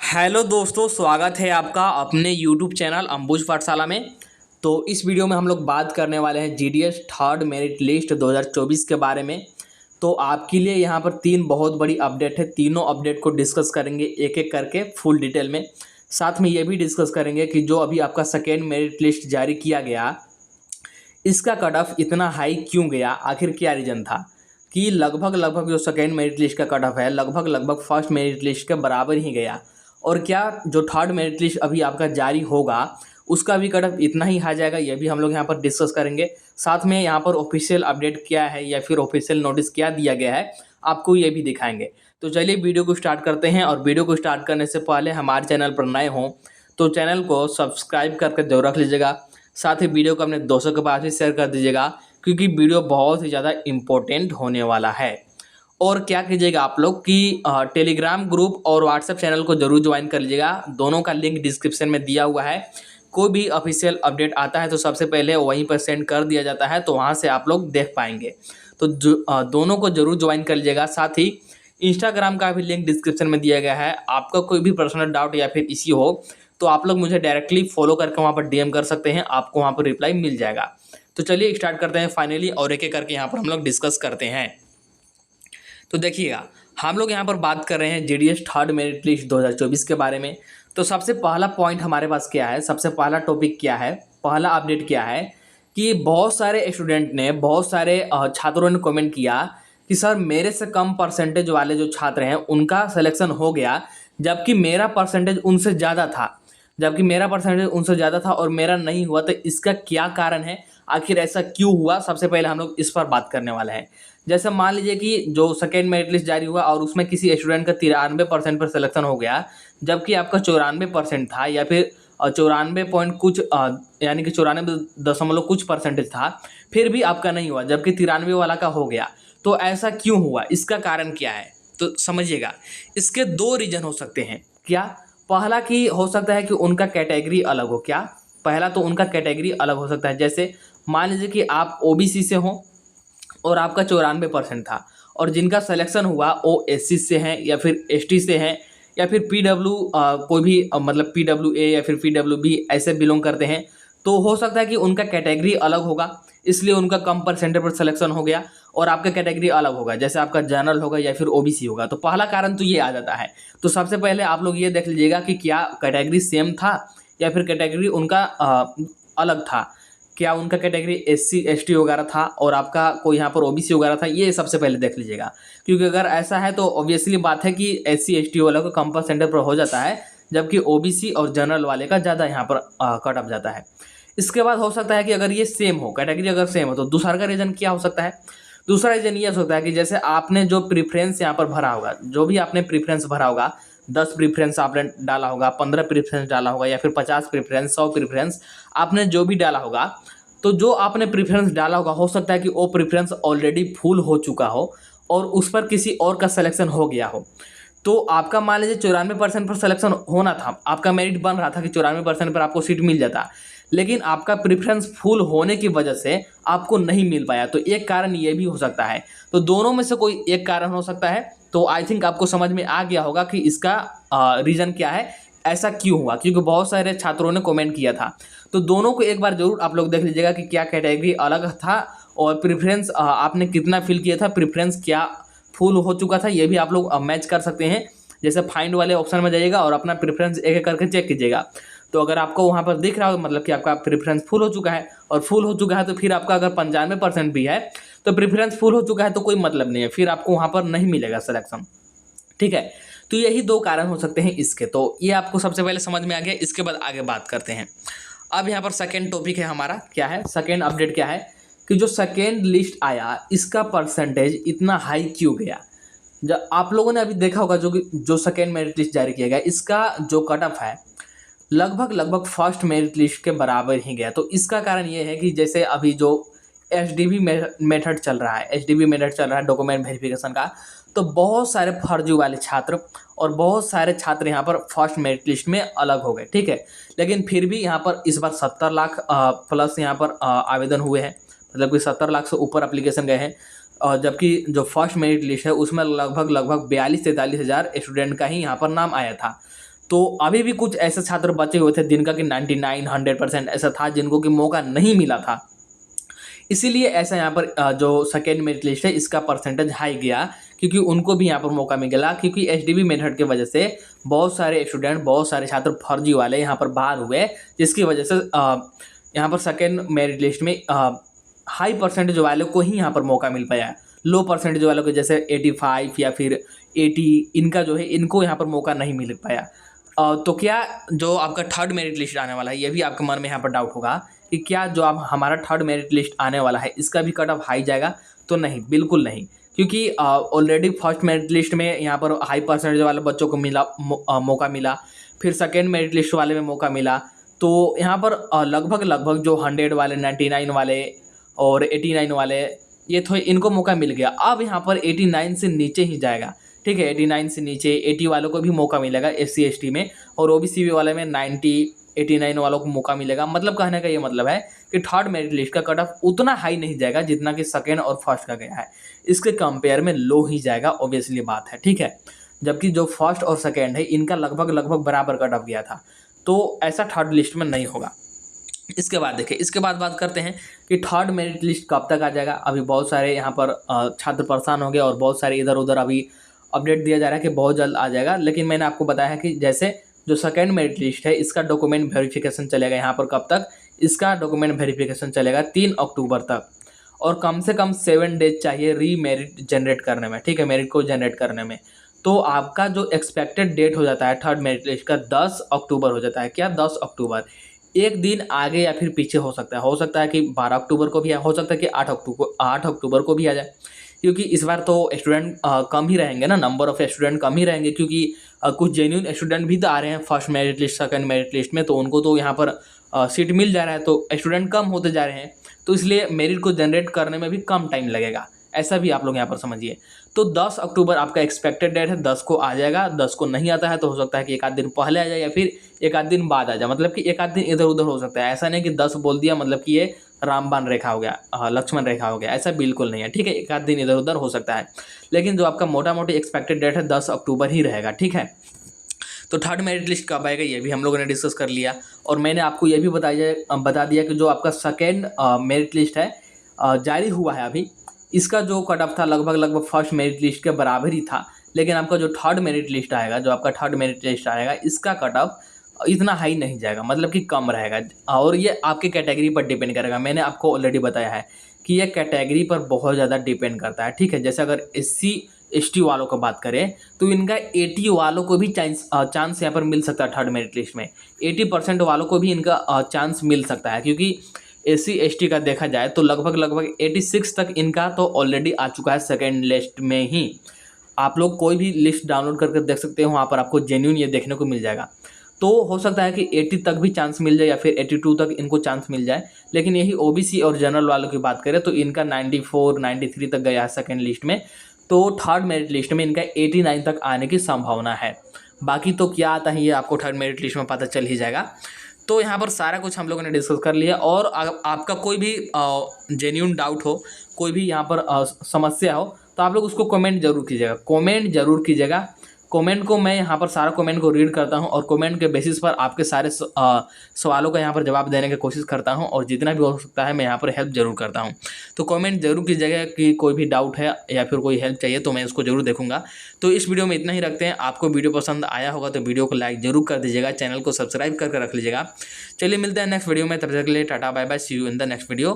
Hello दोस्तों, स्वागत है आपका अपने यूट्यूब चैनल अंबुज पाठशाला में। तो इस वीडियो में हम लोग बात करने वाले हैं जीडीएस थर्ड मेरिट लिस्ट 2024 के बारे में। तो आपके लिए यहाँ पर तीन बहुत बड़ी अपडेट है। तीनों अपडेट को डिस्कस करेंगे एक एक करके फुल डिटेल में। साथ में ये भी डिस्कस करेंगे कि जो अभी आपका सेकेंड मेरिट लिस्ट जारी किया गया, इसका कट ऑफ इतना हाई क्यों गया, आखिर क्या रीज़न था कि लगभग जो सेकेंड मेरिट लिस्ट का कट ऑफ है लगभग फर्स्ट मेरिट लिस्ट के बराबर ही गया। और क्या जो थर्ड मेरिट लिस्ट अभी आपका जारी होगा उसका भी कट ऑफ इतना ही आ जाएगा, ये भी हम लोग यहाँ पर डिस्कस करेंगे। साथ में यहाँ पर ऑफिशियल अपडेट क्या है या फिर ऑफिशियल नोटिस क्या दिया गया है आपको ये भी दिखाएंगे। तो चलिए वीडियो को स्टार्ट करते हैं। और वीडियो को स्टार्ट करने से पहले हमारे चैनल पर नए हों तो चैनल को सब्सक्राइब करके जरूर रख लीजिएगा। साथ ही वीडियो को अपने दोस्तों के पास भी शेयर कर दीजिएगा क्योंकि वीडियो बहुत ही ज़्यादा इम्पोर्टेंट होने वाला है। और क्या कीजिएगा आप लोग कि टेलीग्राम ग्रुप और व्हाट्सएप चैनल को जरूर ज्वाइन कर लीजिएगा। दोनों का लिंक डिस्क्रिप्शन में दिया हुआ है। कोई भी ऑफिशियल अपडेट आता है तो सबसे पहले वहीं पर सेंड कर दिया जाता है, तो वहाँ से आप लोग देख पाएंगे। तो दोनों को जरूर ज्वाइन कर लीजिएगा। साथ ही इंस्टाग्राम का भी लिंक डिस्क्रिप्शन में दिया गया है। आपका कोई भी पर्सनल डाउट या फिर इश्यू हो तो आप लोग मुझे डायरेक्टली फॉलो करके वहाँ पर डीएम कर सकते हैं, आपको वहाँ पर रिप्लाई मिल जाएगा। तो चलिए स्टार्ट करते हैं फाइनली और एक एक करके यहाँ पर हम लोग डिस्कस करते हैं। तो देखिएगा, हम लोग यहाँ पर बात कर रहे हैं जीडीएस थर्ड मेरिट लिस्ट 2024 के बारे में। तो सबसे पहला पॉइंट हमारे पास क्या है, सबसे पहला टॉपिक क्या है, पहला अपडेट क्या है कि बहुत सारे स्टूडेंट ने, बहुत सारे छात्रों ने कमेंट किया कि सर मेरे से कम परसेंटेज वाले जो छात्र हैं उनका सिलेक्शन हो गया, जबकि मेरा परसेंटेज उनसे ज़्यादा था और मेरा नहीं हुआ। तो इसका क्या कारण है, आखिर ऐसा क्यों हुआ, सबसे पहले हम लोग इस पर बात करने वाले हैं। जैसे मान लीजिए कि जो सेकेंड मेरिट लिस्ट जारी हुआ और उसमें किसी स्टूडेंट का 93% पर सिलेक्शन हो गया, जबकि आपका 94% था या फिर 94 पॉइंट कुछ यानी कि 94 कुछ परसेंटेज था, फिर भी आपका नहीं हुआ, जबकि 93 वाला का हो गया। तो ऐसा क्यों हुआ, इसका कारण क्या है, तो समझिएगा। इसके दो रीजन हो सकते हैं। क्या? पहला कि हो सकता है कि उनका कैटेगरी अलग हो। क्या? पहला तो उनका कैटेगरी अलग हो सकता है। जैसे मान लीजिए कि आप ओबीसी से हो और आपका 94% था, और जिनका सिलेक्शन हुआ वो एससी से हैं या फिर एसटी से हैं या फिर पीडब्ल्यू कोई भी मतलब पीडब्ल्यूए या फिर पीडब्ल्यूबी ऐसे बिलोंग करते हैं, तो हो सकता है कि उनका कैटेगरी अलग होगा, इसलिए उनका कम परसेंटेज पर सिलेक्शन हो गया। और आपका कैटेगरी अलग होगा, जैसे आपका जनरल होगा या फिर ओबीसी होगा। तो पहला कारण तो ये आ जाता है। तो सबसे पहले आप लोग ये देख लीजिएगा कि क्या कैटेगरी सेम था या फिर कैटेगरी उनका अलग था। क्या उनका कैटेगरी एससी एसटी वगैरह था और आपका कोई यहाँ पर ओबीसी वगैरह था, ये सबसे पहले देख लीजिएगा। क्योंकि अगर ऐसा है तो ऑब्वियसली बात है कि एससी एसटी वाला को कम परसेंटेज पर हो जाता है, जबकि ओबीसी और जनरल वाले का ज़्यादा यहाँ पर कट ऑफ जाता है। इसके बाद हो सकता है कि अगर ये सेम हो, कैटेगरी अगर सेम हो, तो दूसरा का रीज़न क्या हो सकता है। दूसरा रीज़न ये हो सकता है कि जैसे आपने जो प्रीफ्रेंस यहाँ पर भरा होगा, जो भी आपने प्रीफ्रेंस भरा होगा, 10 प्रीफ्रेंस आपने डाला होगा, 15 प्रीफ्रेंस डाला होगा या फिर 50 प्रीफ्रेंस, 100 प्रीफ्रेंस, आपने जो भी डाला होगा, तो जो आपने प्रीफ्रेंस डाला होगा हो सकता है कि वो प्रीफ्रेंस ऑलरेडी फुल हो चुका हो और उस पर किसी और का सिलेक्शन हो गया हो। तो आपका मान लीजिए 94% पर सिलेक्शन होना था, आपका मेरिट बन रहा था कि 94% पर आपको सीट मिल जाता, लेकिन आपका प्रेफरेंस फुल होने की वजह से आपको नहीं मिल पाया। तो एक कारण ये भी हो सकता है। तो दोनों में से कोई एक कारण हो सकता है। तो आई थिंक आपको समझ में आ गया होगा कि इसका रीज़न क्या है, ऐसा क्यों हुआ, क्योंकि बहुत सारे छात्रों ने कमेंट किया था। तो दोनों को एक बार जरूर आप लोग देख लीजिएगा कि क्या कैटेगरी अलग था और प्रेफरेंस आपने कितना फिल किया था, प्रेफरेंस क्या फुल हो चुका था, ये भी आप लोग मैच कर सकते हैं। जैसे फाइंड वाले ऑप्शन में जाइएगा और अपना प्रेफरेंस एक एक करके चेक कीजिएगा। तो अगर आपको वहाँ पर दिख रहा हो मतलब कि आपका प्रेफरेंस फुल हो चुका है, और फुल हो चुका है तो फिर आपका अगर 95% भी है तो प्रेफरेंस फुल हो चुका है तो कोई मतलब नहीं है, फिर आपको वहाँ पर नहीं मिलेगा सिलेक्शन। ठीक है, तो यही दो कारण हो सकते हैं इसके। तो ये आपको सबसे पहले समझ में आ गया। इसके बाद आगे बात करते हैं। अब यहाँ पर सेकेंड टॉपिक है हमारा, क्या है सेकेंड अपडेट, क्या है कि जो सेकेंड लिस्ट आया इसका परसेंटेज इतना हाई क्यों गया। जब आप लोगों ने अभी देखा होगा जो सेकेंड मेरिट लिस्ट जारी किया गया, इसका जो कट ऑफ है लगभग फर्स्ट मेरिट लिस्ट के बराबर ही गया। तो इसका कारण ये है कि जैसे अभी जो एचडीबी मेथड चल रहा है डॉक्यूमेंट वेरिफिकेशन का, तो बहुत सारे फर्जी वाले छात्र और बहुत सारे छात्र यहाँ पर फर्स्ट मेरिट लिस्ट में अलग हो गए। ठीक है, लेकिन फिर भी यहाँ पर इस बार 70 लाख प्लस यहाँ पर आवेदन हुए हैं, मतलब कि 70 लाख से ऊपर एप्लीकेशन गए हैं। और जबकि जो फर्स्ट मेरिट लिस्ट है उसमें लगभग 42-43 हज़ार स्टूडेंट का ही यहाँ पर नाम आया था। तो अभी भी कुछ ऐसे छात्र बचे हुए थे जिनका कि 99 100% ऐसा था जिनको कि मौका नहीं मिला था। इसीलिए ऐसा यहाँ पर जो सेकेंड मेरिट लिस्ट है इसका परसेंटेज हाई गया, क्योंकि उनको भी यहाँ पर मौका मिल गया, क्योंकि एचडीबी मेथड की वजह से बहुत सारे स्टूडेंट, बहुत सारे छात्र फर्जी वाले यहाँ पर बाहर हुए, जिसकी वजह से यहाँ पर सेकेंड मेरिट लिस्ट में हाई परसेंटेज वालों को ही यहाँ पर मौका मिल पाया। लो परसेंटेज वालों को जैसे 85 या फिर 80, इनका जो है इनको यहाँ पर मौका नहीं मिल पाया। तो क्या जो आपका थर्ड मेरिट लिस्ट आने वाला है, ये भी आपके मन में यहाँ पर डाउट होगा कि क्या जो आप हमारा थर्ड मेरिट लिस्ट आने वाला है इसका भी कट ऑफ हाई जाएगा? तो नहीं, बिल्कुल नहीं, क्योंकि ऑलरेडी फर्स्ट मेरिट लिस्ट में यहाँ पर हाई परसेंटेज वाले बच्चों को मौका मिला, फिर सेकेंड मेरिट लिस्ट वाले में मौका मिला। तो यहाँ पर लगभग जो 100 वाले, 99 वाले और 89 वाले, ये तो इनको मौका मिल गया। अब यहाँ पर 89 से नीचे ही जाएगा, ठीक है, 89 से नीचे 80 वालों को भी मौका मिलेगा SC ST में, और OBC वाले में 90 89 वालों को मौका मिलेगा। मतलब कहने का ये मतलब है कि थर्ड मेरिट लिस्ट का कट ऑफ उतना हाई नहीं जाएगा जितना कि सेकेंड और फर्स्ट का गया है, इसके कंपेयर में लो ही जाएगा, ऑब्वियसली बात है, ठीक है। जबकि जो फर्स्ट और सेकेंड है इनका लगभग बराबर कट ऑफ गया था, तो ऐसा थर्ड लिस्ट में नहीं होगा। इसके बाद देखिए, इसके बाद बात करते हैं कि थर्ड मेरिट लिस्ट कब तक आ जाएगा। अभी बहुत सारे यहाँ पर छात्र परेशान हो गए और बहुत सारे इधर उधर अभी अपडेट दिया जा रहा है कि बहुत जल्द आ जाएगा, लेकिन मैंने आपको बताया है कि जैसे जो सेकेंड मेरिट लिस्ट है इसका डॉक्यूमेंट वेरिफिकेशन चलेगा यहाँ पर कब तक, इसका डॉक्यूमेंट वेरिफिकेशन चलेगा 3 अक्टूबर तक, और कम से कम 7 डेज चाहिए री मेरिट जनरेट करने में, ठीक है, मेरिट को जनरेट करने में। तो आपका जो एक्सपेक्टेड डेट हो जाता है थर्ड मेरिट लिस्ट का 10 अक्टूबर हो जाता है। क्या 10 अक्टूबर? एक दिन आगे या फिर पीछे हो सकता है कि 12 अक्टूबर को भी हो सकता है कि 8 अक्टूबर को भी आ जाए, क्योंकि इस बार तो स्टूडेंट कम ही रहेंगे ना, नंबर ऑफ स्टूडेंट कम ही रहेंगे, क्योंकि कुछ जेन्युइन स्टूडेंट भी तो आ रहे हैं first merit list second merit list में, तो उनको तो यहाँ पर सीट मिल जा रहा है, तो स्टूडेंट कम होते जा रहे हैं, तो इसलिए मेरिट को जनरेट करने में भी कम टाइम लगेगा, ऐसा भी आप लोग यहाँ पर समझिए। तो 10 अक्टूबर आपका एक्सपेक्टेड डेट है, 10 को आ जाएगा। 10 को नहीं आता है तो हो सकता है कि एक आध दिन पहले आ जाए या फिर एक आध दिन बाद आ जाए, मतलब कि एक आध दिन इधर उधर हो सकता है। ऐसा नहीं कि 10 बोल दिया मतलब कि ये रामबाण रेखा हो गया, लक्ष्मण रेखा हो गया, ऐसा बिल्कुल नहीं है, ठीक है। एक आध दिन इधर उधर हो सकता है, लेकिन जो आपका मोटा मोटी एक्सपेक्टेड डेट है 10 अक्टूबर ही रहेगा, ठीक है। तो थर्ड मेरिट लिस्ट कब आएगा ये भी हम लोगों ने डिस्कस कर लिया, और मैंने आपको ये भी बता दिया कि जो आपका सेकेंड मेरिट लिस्ट है जारी हुआ है अभी, इसका जो कट ऑफ था लगभग फर्स्ट मेरिट लिस्ट के बराबर ही था, लेकिन आपका जो थर्ड मेरिट लिस्ट आएगा, जो आपका थर्ड मेरिट लिस्ट आएगा, इसका कट ऑफ इतना हाई नहीं जाएगा, मतलब कि कम रहेगा, और ये आपके कैटेगरी पर डिपेंड करेगा। मैंने आपको ऑलरेडी बताया है कि ये कैटेगरी पर बहुत ज़्यादा डिपेंड करता है, ठीक है। जैसे अगर SC ST वालों को बात करें तो इनका 80 वालों को भी चांस यहाँ पर मिल सकता है थर्ड मेरिट लिस्ट में, 80% वालों को भी इनका चांस मिल सकता है, क्योंकि SC ST का देखा जाए तो लगभग 86 तक इनका तो ऑलरेडी आ चुका है सेकेंड लिस्ट में ही। आप लोग कोई भी लिस्ट डाउनलोड करके देख सकते हो, वहाँ पर आपको जेन्युइन ये देखने को मिल जाएगा। तो हो सकता है कि 80 तक भी चांस मिल जाए या फिर 82 तक इनको चांस मिल जाए, लेकिन यही OBC और जनरल वालों की बात करें तो इनका 94 93 तक गया है सेकेंड लिस्ट में, तो थर्ड मेरिट लिस्ट में इनका 89 तक आने की संभावना है। बाकी तो क्या आता है ये आपको थर्ड मेरिट लिस्ट में पता चल ही जाएगा। तो यहाँ पर सारा कुछ हम लोगों ने डिस्कस कर लिया, और आपका कोई भी जेन्युइन डाउट हो, कोई भी यहाँ पर समस्या हो, तो आप लोग उसको कमेंट जरूर कीजिएगा। कमेंट को मैं यहाँ पर सारा कमेंट को रीड करता हूँ, और कमेंट के बेसिस पर आपके सारे सवालों का यहाँ पर जवाब देने की कोशिश करता हूँ, और जितना भी हो सकता है मैं यहाँ पर हेल्प जरूर करता हूँ। तो कमेंट जरूर कीजिएगा कि कोई भी डाउट है या फिर कोई हेल्प चाहिए, तो मैं उसको जरूर देखूंगा। तो इस वीडियो में इतना ही रखते हैं। आपको वीडियो पसंद आया होगा तो वीडियो को लाइक जरूर कर दीजिएगा, चैनल को सब्सक्राइब करके रख लीजिएगा। चलिए मिलते हैं नेक्स्ट वीडियो में, तब तक के लिए tata bye bye, see you in the next video.